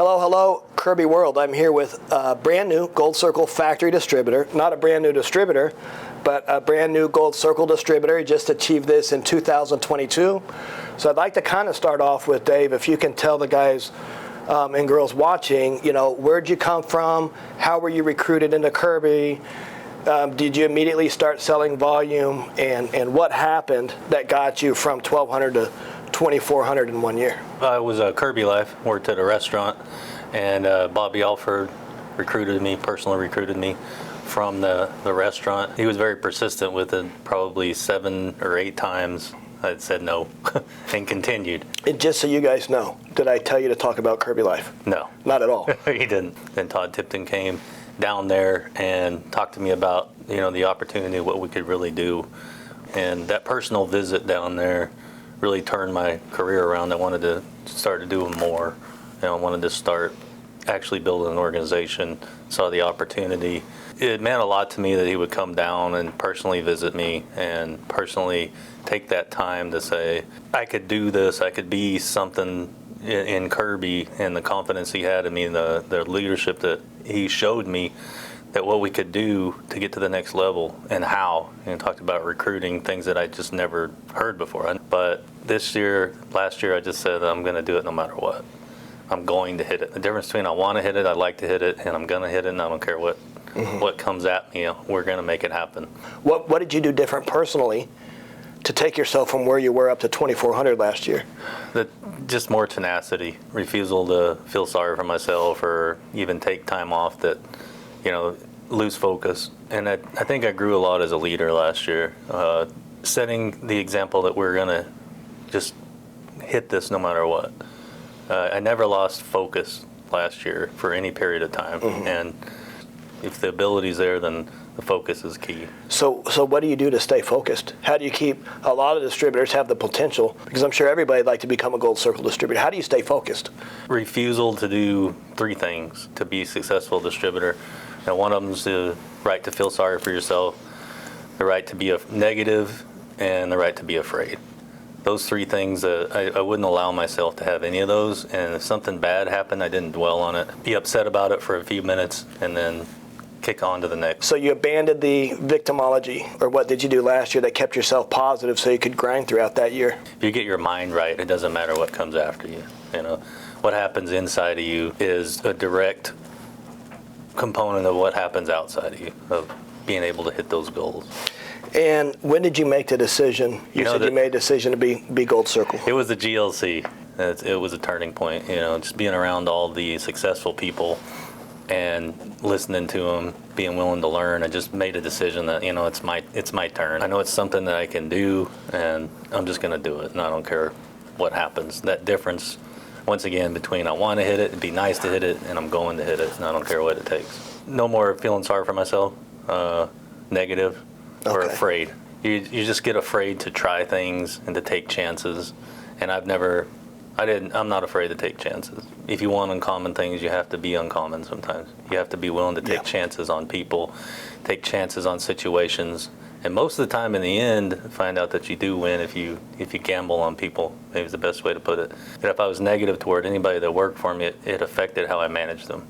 Hello, hello, Kirby World. I'm here with a brand new Gold Circle factory distributor. Not a brand new distributor, but a brand new Gold Circle distributor. He just achieved this in 2022. So I'd like to kind of start off with, Dave, if you can tell the guys and girls watching, where'd you come from? How were you recruited into Kirby? Did you immediately start selling volume? And what happened that got you from 1,200 to 2,400 in 1 year? I was a Kirby Life, worked at a restaurant, and Bobby Alford personally recruited me from the restaurant. He was very persistent with it, probably 7 or 8 times. I said no and continued. And just so you guys know, did I tell you to talk about Kirby Life? No. Not at all. He didn't. Then Todd Tipton came down there and talked to me about, the opportunity, what we could really do. And that personal visit down there really turned my career around. I wanted to start doing more. I wanted to start actually building an organization, saw the opportunity. It meant a lot to me that he would come down and personally visit me and personally take that time to say, I could do this, I could be something in Kirby, and the confidence he had in me, the leadership that he showed me, that what we could do to get to the next level and how, and talked about recruiting, things that I just never heard before. But last year, I just said, I'm going to do it no matter what. I'm going to hit it. The difference between I want to hit it, I like to hit it, and I'm going to hit it, and I don't care what comes at me. We're going to make it happen. What did you do different personally to take yourself from where you were up to 2,400 last year? Just more tenacity, refusal to feel sorry for myself or even take time off that, lose focus. And I think I grew a lot as a leader last year, setting the example that we're going to just hit this no matter what. I never lost focus last year for any period of time. And if the ability's there, then the focus is key. So what do you do to stay focused? How do you keep, a lot of distributors have the potential, because I'm sure everybody would like to become a Gold Circle distributor. How do you stay focused? Refusal to do 3 things to be a successful distributor. And one of them is the right to feel sorry for yourself, the right to be negative, and the right to be afraid. Those 3 things, I wouldn't allow myself to have any of those. And if something bad happened, I didn't dwell on it, be upset about it for a few minutes, and then kick on to the next. So you abandoned the victimology, or what did you do last year that kept yourself positive so you could grind throughout that year? If you get your mind right, it doesn't matter what comes after you. What happens inside of you is a direct component of what happens outside of you, of being able to hit those goals. And when did you make the decision? You said you made a decision to be Gold Circle. It was the GLC. It was a turning point. Just being around all the successful people and listening to them, being willing to learn. I just made a decision that it's my turn. I know it's something that I can do, and I'm just going to do it, and I don't care what happens. That difference, once again, between I want to hit it, it'd be nice to hit it, and I'm going to hit it, and I don't care what it takes. No more feeling sorry for myself, negative, or afraid. You just get afraid to try things and to take chances, and I'm not afraid to take chances. If you want uncommon things, you have to be uncommon sometimes. You have to be willing to take chances on people, take chances on situations, and most of the time in the end, find out that you do win if you gamble on people. Maybe is the best way to put it. And if I was negative toward anybody that worked for me, it affected how I managed them.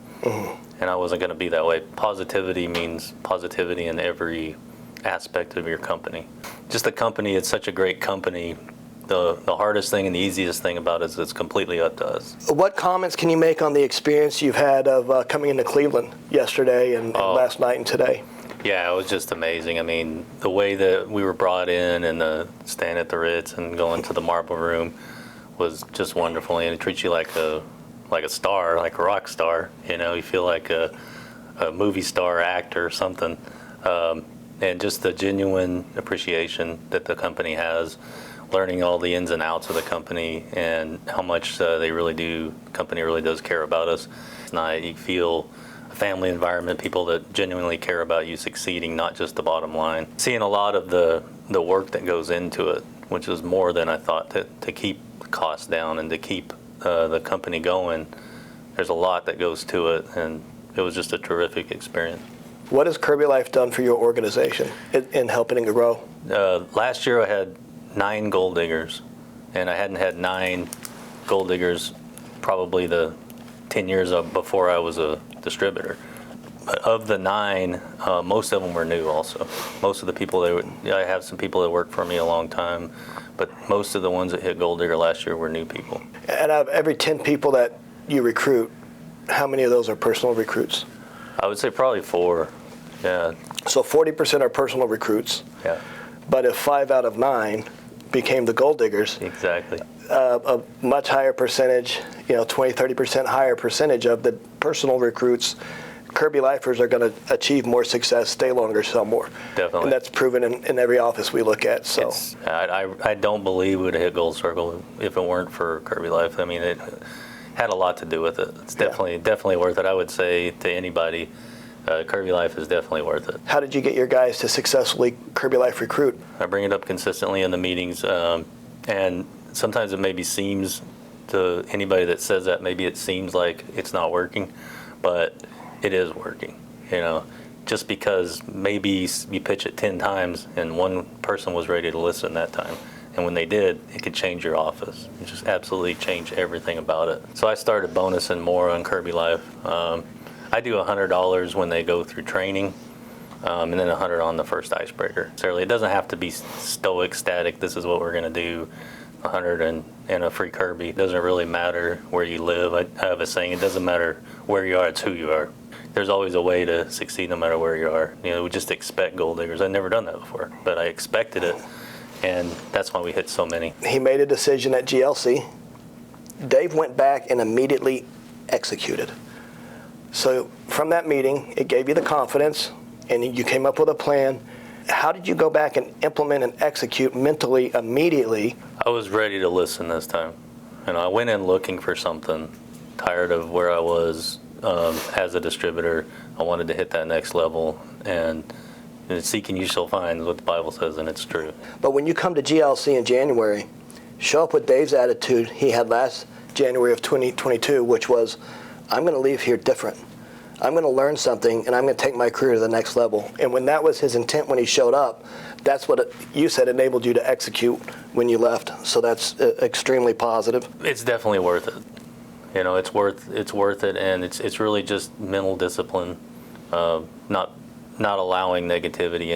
And I wasn't going to be that way. Positivity means positivity in every aspect of your company. Just the company, it's such a great company. The hardest thing and the easiest thing about it is it's completely up to us. What comments can you make on the experience you've had of coming into Cleveland yesterday and last night and today? Yeah, it was just amazing. I mean, the way that we were brought in and staying at the Ritz and going to the Marble Room was just wonderful. And it treats you like a star, like a rock star. You feel like a movie star actor or something. And just the genuine appreciation that the company has, learning all the ins and outs of the company and how much the company really does care about us. You feel a family environment, people that genuinely care about you succeeding, not just the bottom line. Seeing a lot of the work that goes into it, which is more than I thought, to keep costs down and to keep the company going. There's a lot that goes to it, and it was just a terrific experience. What has Kirby Life done for your organization in helping it grow? Last year I had 9 gold diggers, and I hadn't had 9 gold diggers probably the 10 years before I was a distributor. But of the 9, most of them were new also. Most of the people, I have some people that worked for me a long time, but most of the ones that hit Gold Digger last year were new people. And out of every 10 people that you recruit, how many of those are personal recruits? I would say probably 4, yeah. So 40% are personal recruits. Yeah. But if 5 out of 9 became the Gold Diggers, Exactly. A much higher percentage, 20, 30% higher percentage of the personal recruits, Kirby Lifers are going to achieve more success, stay longer, sell more. Definitely. And that's proven in every office we look at. So I don't believe we would have hit Gold Circle if it weren't for Kirby Life. I mean, it had a lot to do with it. It's definitely worth it. I would say to anybody, Kirby Life is definitely worth it. How did you get your guys to successfully Kirby Life recruit? I bring it up consistently in the meetings, and sometimes it maybe seems to anybody that says that, maybe it seems like it's not working, but it is working. Just because maybe you pitch it 10 times and one person was ready to listen that time. And when they did, it could change your office. It just absolutely change everything about it. So I started bonusing more on Kirby Life. I do $100 when they go through training, and then $100 on the first icebreaker. Certainly, it doesn't have to be stoic, static. This is what we're going to do. 100 and a free Kirby. It doesn't really matter where you live. I have a saying: it doesn't matter where you are; it's who you are. There's always a way to succeed no matter where you are. We just expect Gold Diggers. I've never done that before, but I expected it, and that's why we hit so many. He made a decision at GLC. Dave went back and immediately executed. So from that meeting, it gave you the confidence, and you came up with a plan. How did you go back and implement and execute mentally immediately? I was ready to listen this time. I went in looking for something, tired of where I was as a distributor. I wanted to hit that next level, and seeking you shall find is what the Bible says, and it's true. But when you come to GLC in January, show up with Dave's attitude he had last January of 2022, which was, I'm going to leave here different. I'm going to learn something, and I'm going to take my career to the next level. And when that was his intent when he showed up, that's what you said enabled you to execute when you left. So that's extremely positive. It's definitely worth it. It's worth it, and it's really just mental discipline, not allowing negativity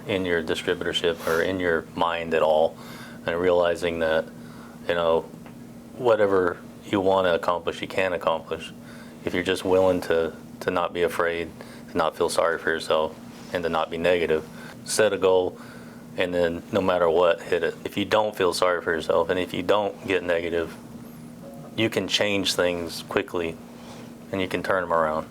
in your distributorship or in your mind at all, and realizing that whatever you want to accomplish, you can accomplish if you're just willing to not be afraid, to not feel sorry for yourself, and to not be negative. Set a goal, and then no matter what, hit it. If you don't feel sorry for yourself, and if you don't get negative, you can change things quickly, and you can turn them around.